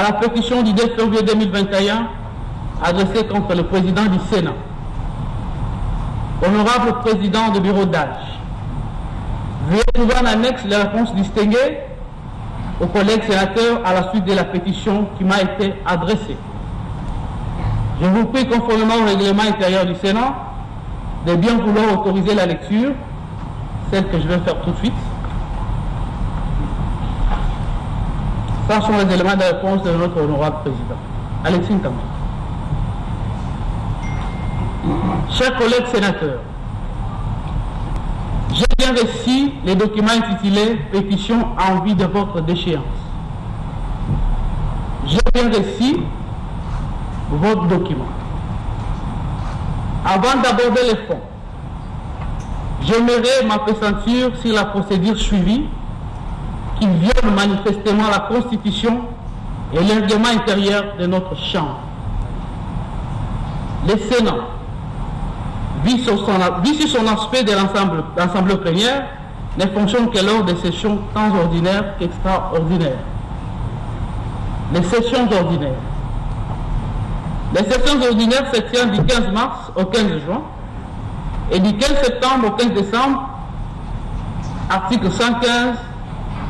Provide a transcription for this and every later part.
à la pétition du 2 février 2021 adressée contre le président du Sénat. Honorable président du bureau d'âge, veuillez trouver en annexe les réponses distinguées aux collègues sénateurs à la suite de la pétition qui m'a été adressée. Je vous prie, conformément au règlement intérieur du Sénat, de bien vouloir autoriser la lecture, celle que je vais faire tout de suite. Ce sont les éléments de réponse de notre honorable président. Alexis Nkama. Chers collègues sénateurs, j'ai bien reçu les documents intitulés « Pétition en vue de votre déchéance ». J'ai bien reçu votre document. Avant d'aborder les fonds, j'aimerais m'appesantir sur la procédure suivie qui viole manifestement la Constitution et le règlement intérieur de notre Chambre. Le Sénat, vu sur son aspect de l'Assemblée plénière, ne fonctionne que lors des sessions tant ordinaires qu'extraordinaires. Les sessions ordinaires. Les sessions ordinaires se tiennent du 15 mars au 15 juin et du 15 septembre au 15 décembre, article 115,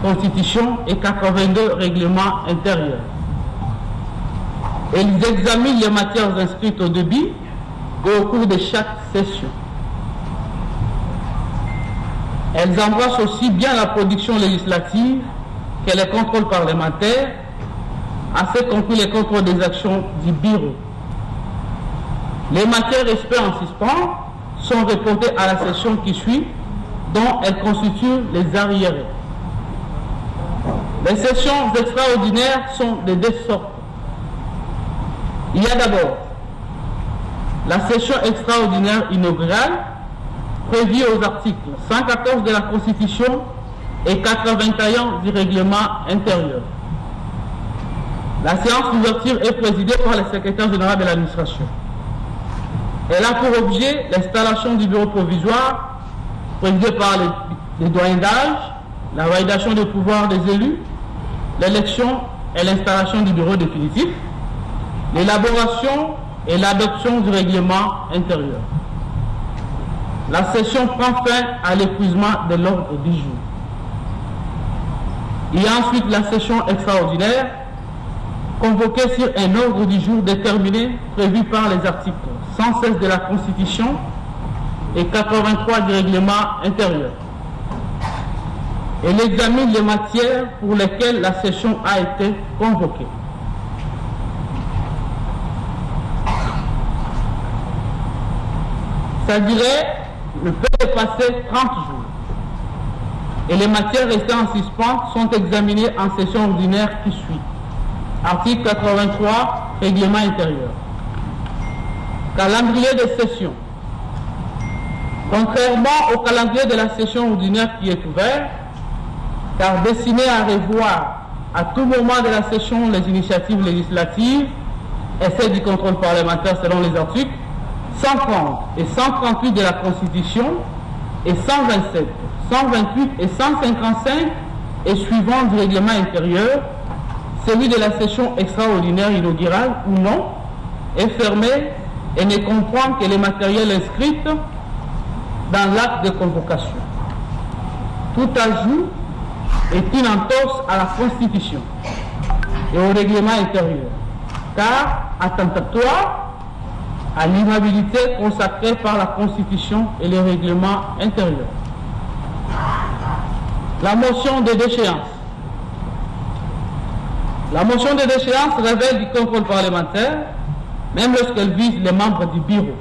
Constitution et 82 règlements intérieurs. Ils examinent les matières inscrites au début et au cours de chaque session. Elles embrassent aussi bien la production législative que les contrôles parlementaires, à ce compris les contrôles des actions du bureau. Les matières restées en suspens sont reportées à la session qui suit, dont elles constituent les arriérés. Les sessions extraordinaires sont de deux sortes. Il y a d'abord la session extraordinaire inaugurale, prévue aux articles 114 de la Constitution et 81 du règlement intérieur. La séance d'ouverture est présidée par le secrétaire général de l'administration. Elle a pour objet l'installation du bureau provisoire, présidé par les doyens d'âge, la validation des pouvoirs des élus, l'élection et l'installation du bureau définitif, l'élaboration et l'adoption du règlement intérieur. La session prend fin à l'épuisement de l'ordre du jour. Il y a ensuite la session extraordinaire, convoquée sur un ordre du jour déterminé, prévu par les articles 116 de la Constitution et 83 du règlement intérieur. Elle examine les matières pour lesquelles la session a été convoquée. Ça dirait, le peut dépasser 30 jours. Et les matières restées en suspens sont examinées en session ordinaire qui suit. Article 83, règlement intérieur. Calendrier de session. Contrairement au calendrier de la session ordinaire qui est ouvert, car destiné à revoir à tout moment de la session les initiatives législatives et celles du contrôle parlementaire selon les articles 130 et 138 de la Constitution et 127, 128 et 155 et suivant du règlement intérieur, celui de la session extraordinaire inaugurale ou non est fermé et ne comprend que les matériels inscrits dans l'acte de convocation. Tout ajout est une entorse à la Constitution et au règlement intérieur, car attentatoire à l'inhabilité consacrée par la Constitution et le règlement intérieur. La motion de déchéance. La motion de déchéance révèle du contrôle parlementaire, même lorsqu'elle vise les membres du bureau.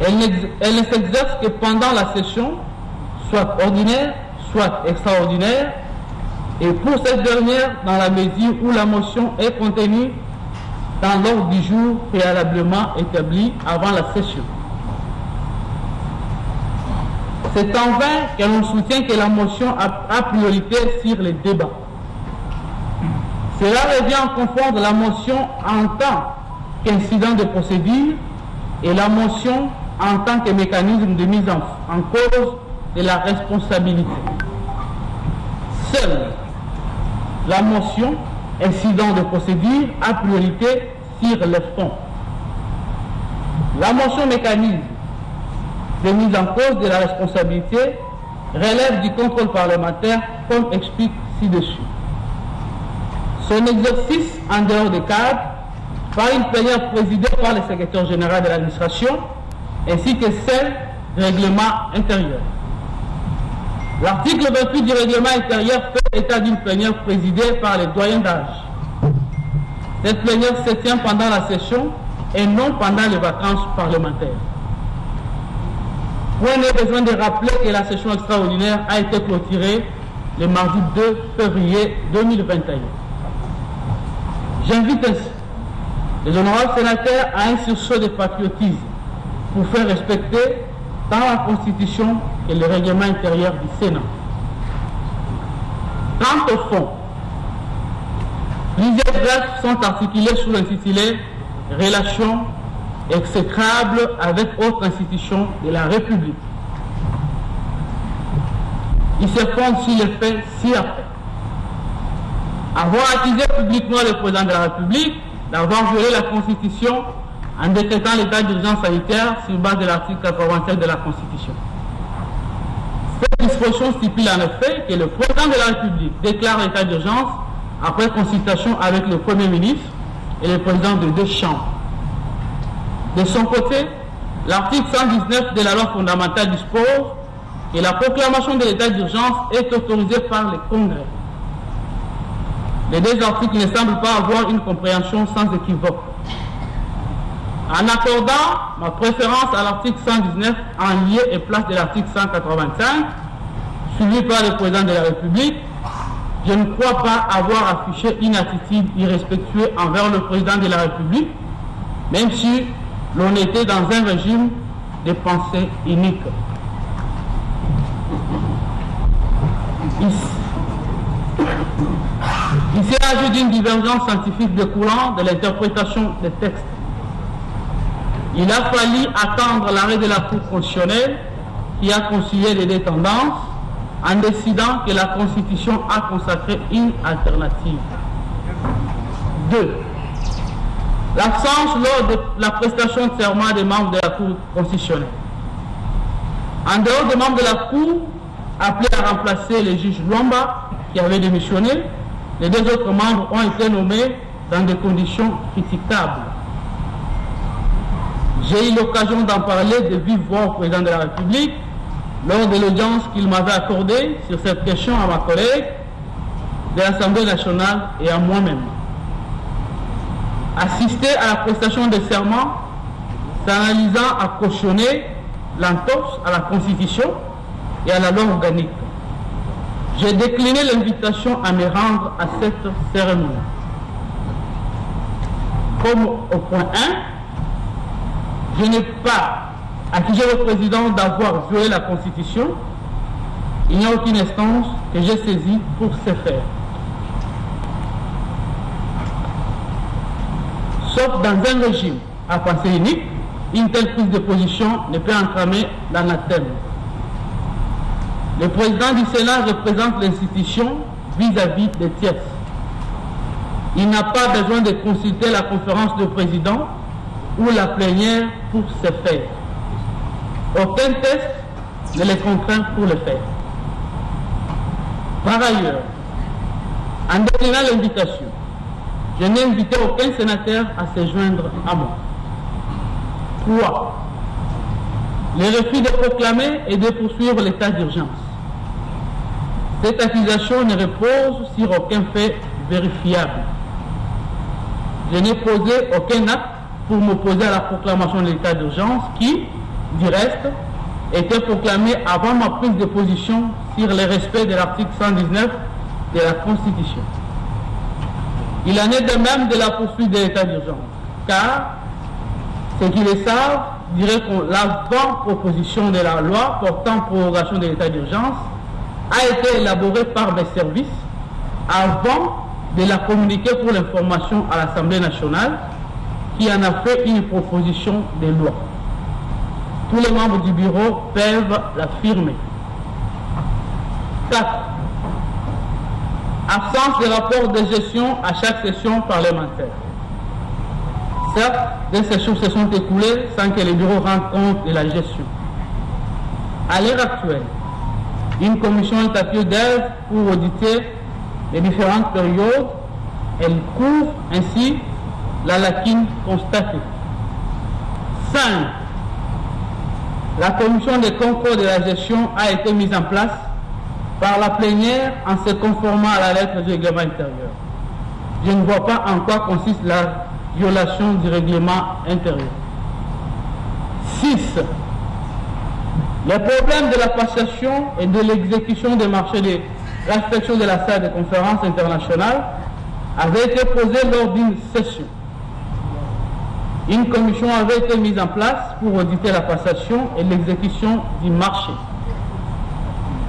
Elle ne s'exerce que pendant la session, soit ordinaire, soit extraordinaire, et pour cette dernière, dans la mesure où la motion est contenue dans l'ordre du jour préalablement établi avant la session. C'est en vain que l'on soutient que la motion a priorité sur les débats. Cela revient à confondre la motion en tant qu'incident de procédure et la motion en tant que mécanisme de mise en cause de la responsabilité. Seule la motion incident de procédure a priorité sur les fonds. La mention mécanisme de mise en cause de la responsabilité relève du contrôle parlementaire comme explique ci-dessus. Son exercice en dehors des cadres par une plénière présidée par le secrétaire général de l'administration ainsi que celle du règlement intérieur. L'article 28 du règlement intérieur fait état d'une plénière présidée par les doyens d'âge. Cette plénière se tient pendant la session et non pendant les vacances parlementaires. Point n'est besoin de rappeler que la session extraordinaire a été clôturée le mardi 2 février 2021. J'invite ainsi les honorables sénateurs à un sursaut de patriotisme pour faire respecter tant la Constitution que le règlement intérieur du Sénat. Quant au fond, plusieurs greffes sont articulées sous l'intitulé « Relations exécrables avec autres institutions de la République ». Il se fonde sur les faits ci-après. Avoir accusé publiquement le président de la République d'avoir violé la Constitution en décrétant l'état d'urgence sanitaire sur base de l'article 87 de la Constitution. Cette disposition stipule en effet que le président de la République déclare l'état d'urgence après consultation avec le Premier ministre et le président de deux chambres. De son côté, l'article 119 de la loi fondamentale dispose que la proclamation de l'état d'urgence est autorisée par le Congrès. Les deux articles ne semblent pas avoir une compréhension sans équivoque. En accordant ma préférence à l'article 119 en lieu et place de l'article 185, suivi par le président de la République, je ne crois pas avoir affiché une attitude irrespectueuse envers le président de la République, même si l'on était dans un régime de pensée unique. Il s'agit d'une divergence scientifique découlant de l'interprétation des textes. Il a fallu attendre l'arrêt de la Cour constitutionnelle qui a concilié les deux tendances en décidant que la Constitution a consacré une alternative. 2. L'absence lors de la prestation de serment des membres de la Cour constitutionnelle. En dehors des membres de la Cour, appelés à remplacer le juge Luamba qui avait démissionné, les deux autres membres ont été nommés dans des conditions critiquables. J'ai eu l'occasion d'en parler de vive voix au président de la République lors de l'audience qu'il m'avait accordée sur cette question à ma collègue de l'Assemblée nationale et à moi-même. Assister à la prestation de serment, s'analysant à cautionner l'entorse à la Constitution et à la loi organique. J'ai décliné l'invitation à me rendre à cette cérémonie. Comme au point 1, je n'ai pas accusé le président d'avoir violé la Constitution. Il n'y a aucune instance que j'ai saisie pour ce faire. Sauf dans un régime à pensée unique, une telle prise de position ne peut entramer l'anathème. Le président du Sénat représente l'institution vis-à-vis des tierces. Il n'a pas besoin de consulter la conférence de président ou la plénière pour ce faire. Aucun test ne les contraint pour le faire. Par ailleurs, en déclinant l'invitation, je n'ai invité aucun sénateur à se joindre à moi. 3. Le refus de proclamer et de poursuivre l'état d'urgence. Cette accusation ne repose sur aucun fait vérifiable. Je n'ai posé aucun acte pour m'opposer à la proclamation de l'état d'urgence qui, du reste, était proclamée avant ma prise de position sur le respect de l'article 119 de la Constitution. Il en est de même de la poursuite de l'état d'urgence, car ceux qui le savent diraient que l'avant-proposition de la loi portant prorogation de l'état d'urgence a été élaborée par mes services avant de la communiquer pour l'information à l'Assemblée nationale qui en a fait une proposition de loi. Tous les membres du bureau peuvent l'affirmer. 4. Absence de rapport de gestion à chaque session parlementaire. Certes, des sessions se sont écoulées sans que les bureaux rendent compte de la gestion. À l'heure actuelle, une commission est à pied d'œuvre pour auditer les différentes périodes. Elle couvre ainsi la lacune constatée. 5. La commission de contrôle de la gestion a été mise en place par la plénière en se conformant à la lettre du règlement intérieur. Je ne vois pas en quoi consiste la violation du règlement intérieur. 6. Les problèmes de la passation et de l'exécution des marchés de l'inspection de la salle de conférence internationale avaient été posés lors d'une session. Une commission avait été mise en place pour auditer la passation et l'exécution du marché.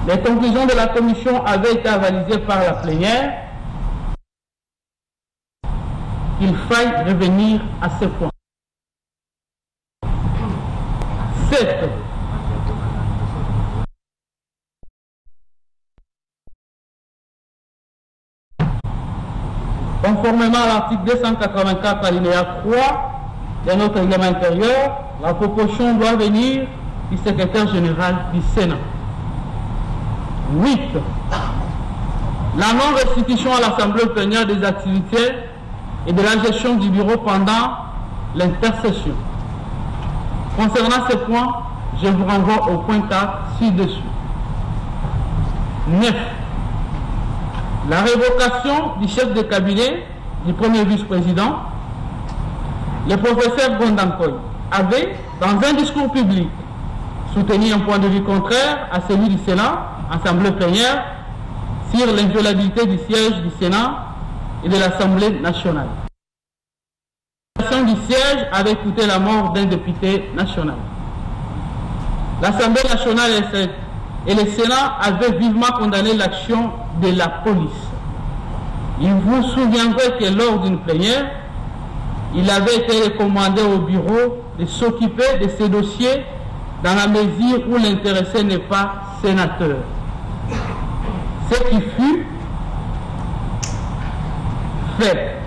Les conclusions de la commission avaient été avalisées par la plénière. Il faille revenir à ce point. 7. Conformément à l'article 284 alinéa 3 de notre règlement intérieur, la proposition doit venir du secrétaire général du Sénat. 8. La non-restitution à l'Assemblée plénière des activités et de la gestion du bureau pendant l'intercession. Concernant ce point, je vous renvoie au point 4 ci-dessus. 9. La révocation du chef de cabinet du premier vice-président, le professeur Gondankoy, avait, dans un discours public, soutenu un point de vue contraire à celui du Sénat, Assemblée plénière, sur l'inviolabilité du siège du Sénat et de l'Assemblée nationale. La violation du siège avait coûté la mort d'un député national. L'Assemblée nationale et le Sénat avaient vivement condamné l'action de la police. Il vous souviendrez que lors d'une plénière, il avait été recommandé au bureau de s'occuper de ces dossiers dans la mesure où l'intéressé n'est pas sénateur. Ce qui fut fait.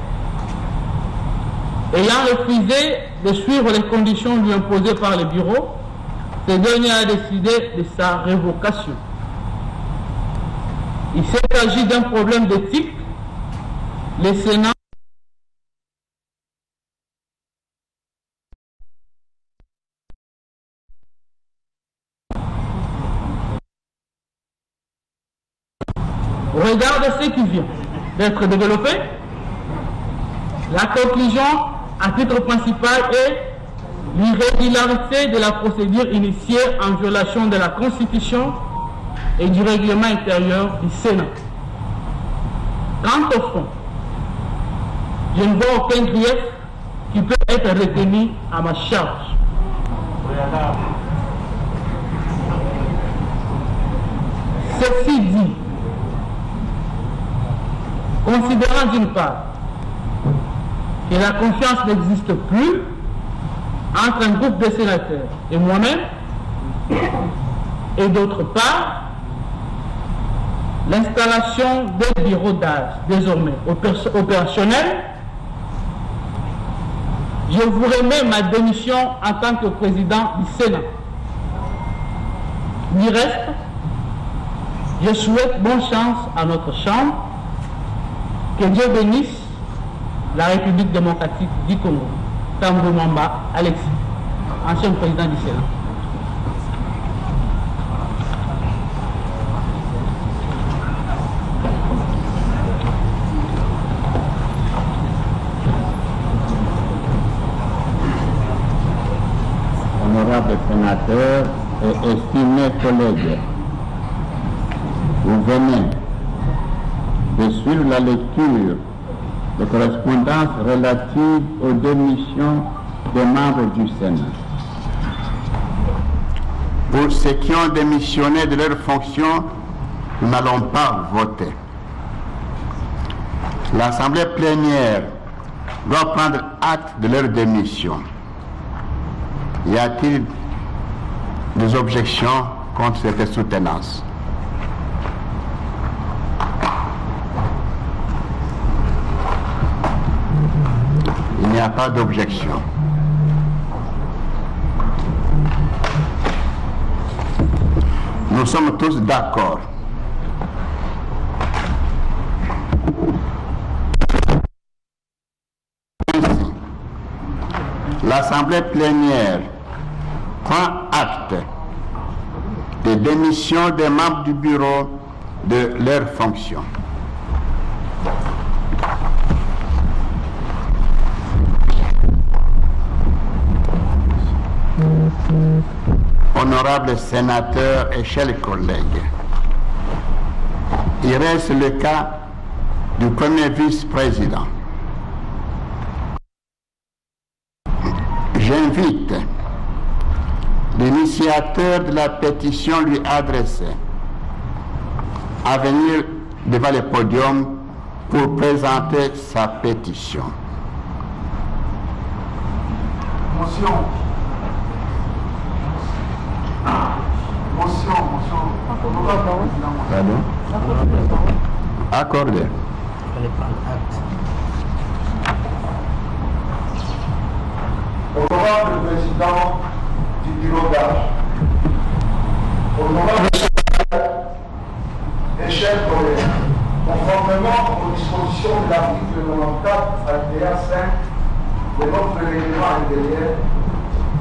Ayant refusé de suivre les conditions lui imposées par le bureau, ce dernier a décidé de sa révocation. Il s'est agi d'un problème d'éthique. Le Sénat au regard de ce qui vient d'être développé, la conclusion à titre principal est l'irrégularité de la procédure initiée en violation de la Constitution et du règlement intérieur du Sénat. Quant au fond, je ne vois aucun grief qui peut être retenu à ma charge. Ceci dit, considérant d'une part que la confiance n'existe plus entre un groupe de sénateurs et moi-même, et d'autre part, l'installation des bureaux d'âge désormais opérationnels, je vous remets ma démission en tant que président du Sénat. Du reste, je souhaite bonne chance à notre Chambre. Que Dieu bénisse la République démocratique du Congo. Tambou Mamba Alexis, ancien président du Sénat. Honorables sénateurs et estimés collègues, vous venez de suivre la lecture de correspondance relative aux démissions des membres du Sénat. Pour ceux qui ont démissionné de leurs fonctions, nous n'allons pas voter. L'Assemblée plénière doit prendre acte de leur démission. Y a-t-il des objections contre cette soutenance? pas d'objection. Nous sommes tous d'accord. Ainsi, l'Assemblée plénière prend acte des démissions des membres du bureau de leurs fonctions. Honorables sénateurs et chers collègues, il reste le cas du premier vice-président. J'invite l'initiateur de la pétition lui adressée à venir devant le podium pour présenter sa pétition. Motion. Pardon? Accordé. Honorable président du bureau d'âge, honorable et chers collègues, conformément aux dispositions de l'article 94 alinéa 5 de notre règlement intérieur,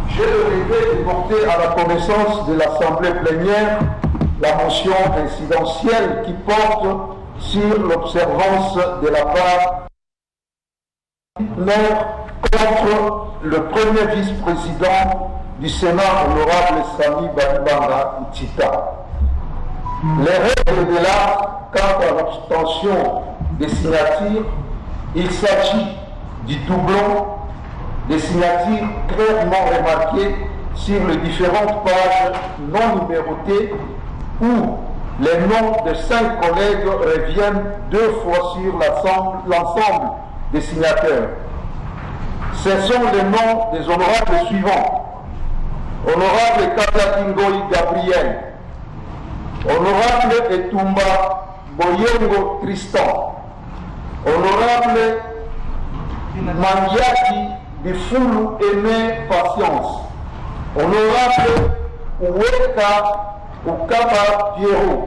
j'ai le regret de porter à la connaissance de l'Assemblée plénière la motion incidentielle qui porte sur l'observance de la part contre le premier vice-président du Sénat, honorable Sami Badibanga Ntita. Les règles de l'art quant à l'obtention des signatures, il s'agit du doublon des signatures clairement remarquées sur les différentes pages non numérotées où les noms de 5 collègues reviennent 2 fois sur l'ensemble des signataires. Ce sont les noms des honorables suivants. Honorable Katakingoï Gabriel, honorable Etumba Boyengo Tristan, honorable Mangiati Bifulu Aimé Patience, honorable Oueka Ukaba Pierrot,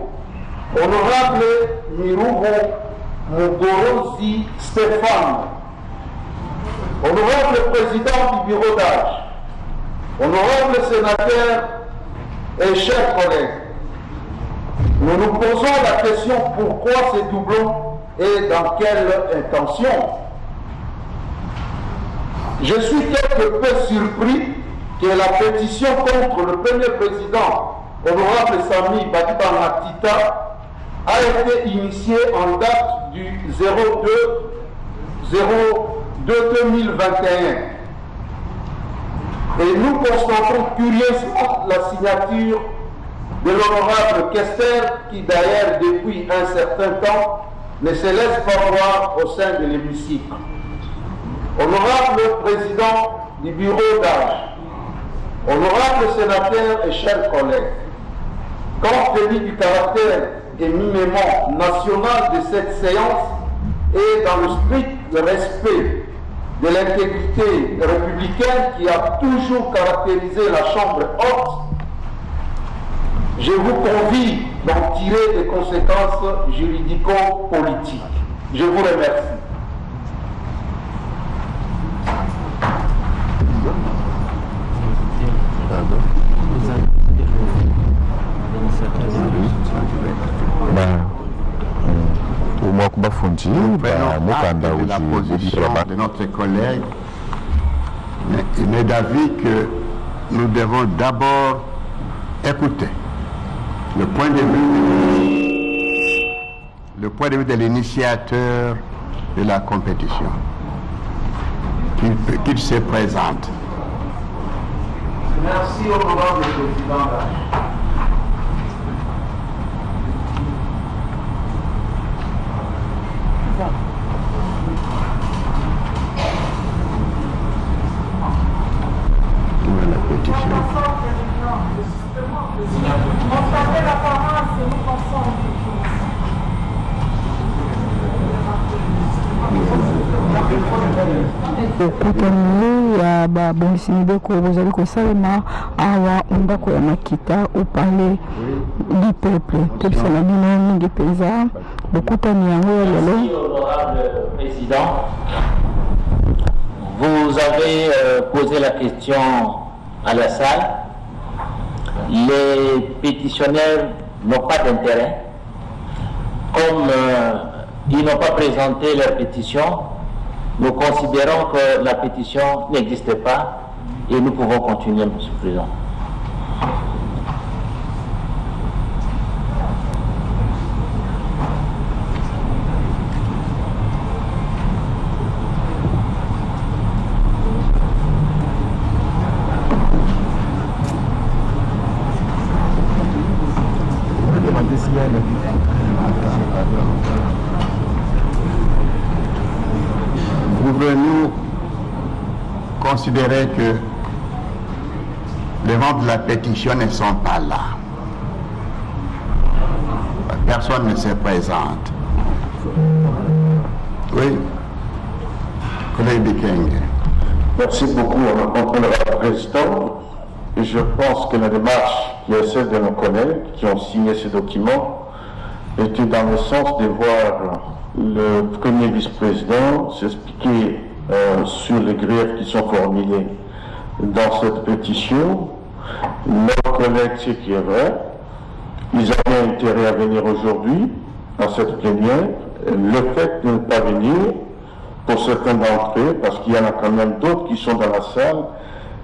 honorable Mirubo Mugorozi Stéphane, honorable président du bureau d'âge, honorable sénateur et chers collègues, nous nous posons la question pourquoi ces doublons et dans quelle intention. Je suis quelque peu surpris que la pétition contre le premier président, honorable Sami Badibanga Ntita, a été initiée en date du 02/2021. Et nous constatons curieusement la signature de l'honorable Kester, qui d'ailleurs depuis un certain temps ne se laisse pas voir au sein de l'hémicycle. Honorable président du bureau d'âge, honorable sénateur et chers collègues, compte tenu du caractère éminemment national de cette séance et dans le strict respect de l'intégrité républicaine qui a toujours caractérisé la Chambre haute, je vous convie d'en tirer des conséquences juridico-politiques. Je vous remercie. Nous prenons acte de la position de notre collègue. Il est d'avis que nous devons d'abord écouter le point de vue de l'initiateur de la compétition, qu'il se présente. Merci, honorable président. okutani ya babongisi mibeko bozali kosalema awa ndako ya Makita au palais du peuple topesana bino mingi mpenza bokutani yango ya lelo. Honorable Président, vous avez posé la question à la salle. Les pétitionnaires n'ont pas d'intérêt. Comme ils n'ont pas présenté leur pétition, nous considérons que la pétition n'existe pas et nous pouvons continuer, M. le Président. Pouvez-nous considérer que les membres de la pétition ne sont pas là? Personne ne se présente. Oui. Collègue Bikeng. Merci beaucoup, Honorable Président. Et je pense que la démarche qui est celle de nos collègues qui ont signé ce document était dans le sens de voir le premier vice-président s'expliquer sur les griefs qui sont formulés dans cette pétition. Nos collègues, ce qui est vrai, ils avaient intérêt à venir aujourd'hui à cette plénière. Le fait de ne pas venir, pour certains d'entre eux, parce qu'il y en a quand même d'autres qui sont dans la salle,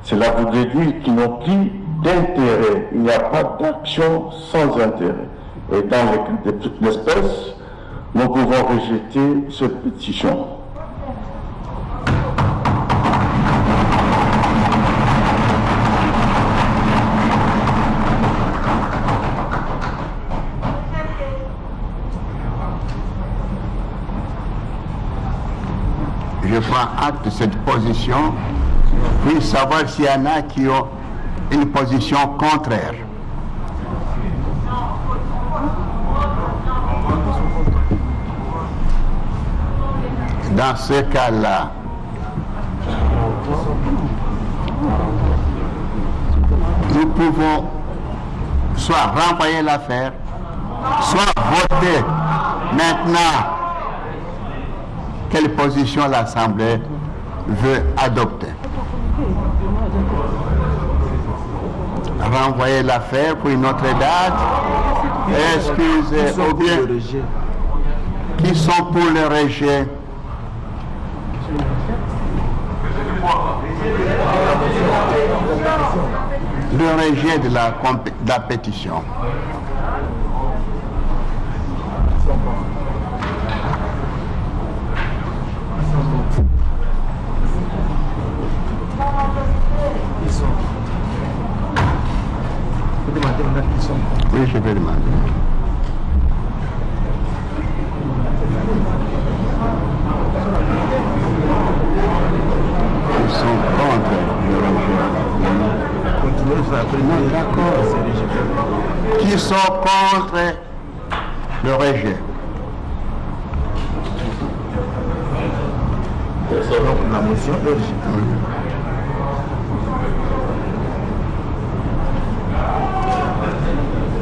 cela voudrait dire qu'ils n'ont plus d'intérêt. Il n'y a pas d'action sans intérêt. Et dans le cas de l'espèce, nous pouvons rejeter cette pétition. Je prends acte de cette position, puis savoir s'il y en a qui ont une position contraire. Dans ce cas-là, nous pouvons soit renvoyer l'affaire, soit voter maintenant quelle position l'Assemblée veut adopter. Renvoyer l'affaire pour une autre date, excusez, ou bien qui sont pour le rejet. Le rejet de la pétition. Oui, je vais demander. Ils sont contre le rejet. D'accord. Qui sont contre le rejet? La motion de rejet.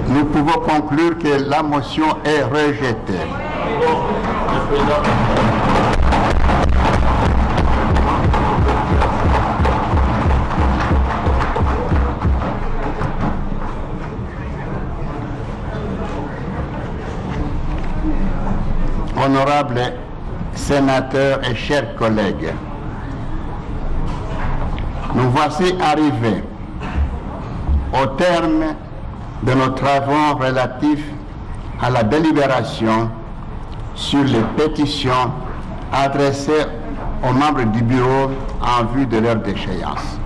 Nous pouvons conclure que la motion est rejetée. Honorables sénateurs et chers collègues, nous voici arrivés au terme de nos travaux relatifs à la délibération sur les pétitions adressées aux membres du bureau en vue de leur déchéance.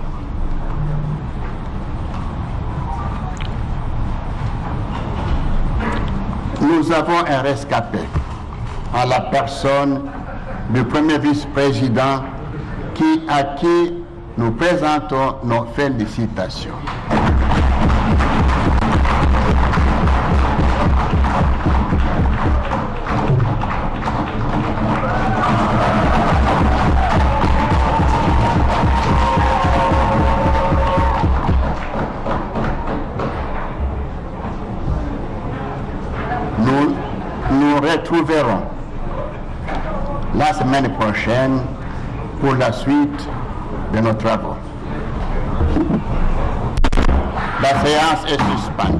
Nous avons un rescapé en la personne du premier vice-président à qui nous présentons nos félicitations. la semaine prochaine pour la suite de nos travaux. La séance est suspendue.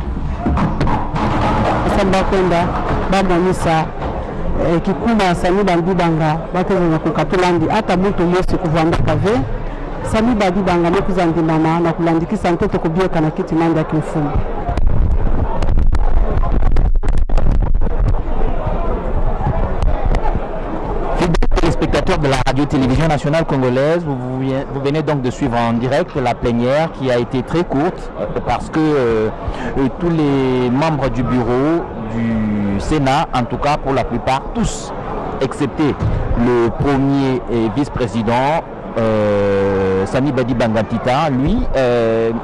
Kikuma Sami Badibanga batezana kukatulandi hata mtu Yesu kuvanda kave Sami Badibanga mekuzandimama na kulandikisa mtoto kubieka na kiti manda kiufumu. Spectateurs de la radio-télévision nationale congolaise, vous venez donc de suivre en direct la plénière qui a été très courte parce que tous les membres du bureau du Sénat, en tout cas pour la plupart tous, excepté le premier vice-président Sami Badibanga Ntita, lui,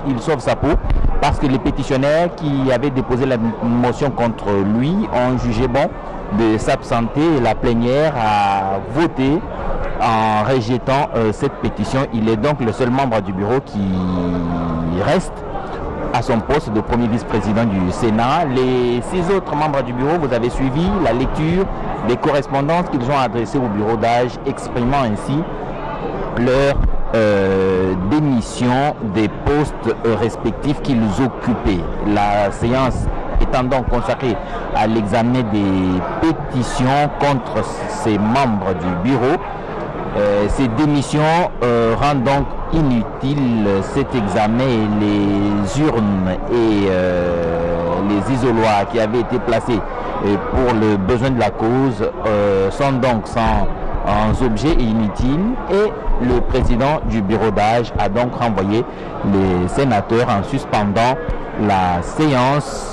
il sauve sa peau parce que les pétitionnaires qui avaient déposé la motion contre lui ont jugé bon de s'absenter et la plénière a voté en rejetant cette pétition. Il est donc le seul membre du bureau qui reste à son poste de premier vice-président du Sénat. Les 6 autres membres du bureau, vous avez suivi la lecture des correspondances qu'ils ont adressées au bureau d'âge, exprimant ainsi leur démission des postes respectifs qu'ils occupaient. La séance étant donc consacrée à l'examen des pétitions contre ces membres du bureau, ces démissions rendent donc inutile cet examen et les urnes et les isoloirs qui avaient été placés pour le besoin de la cause sont donc sans objet inutile et le président du bureau d'âge a donc renvoyé les sénateurs en suspendant la séance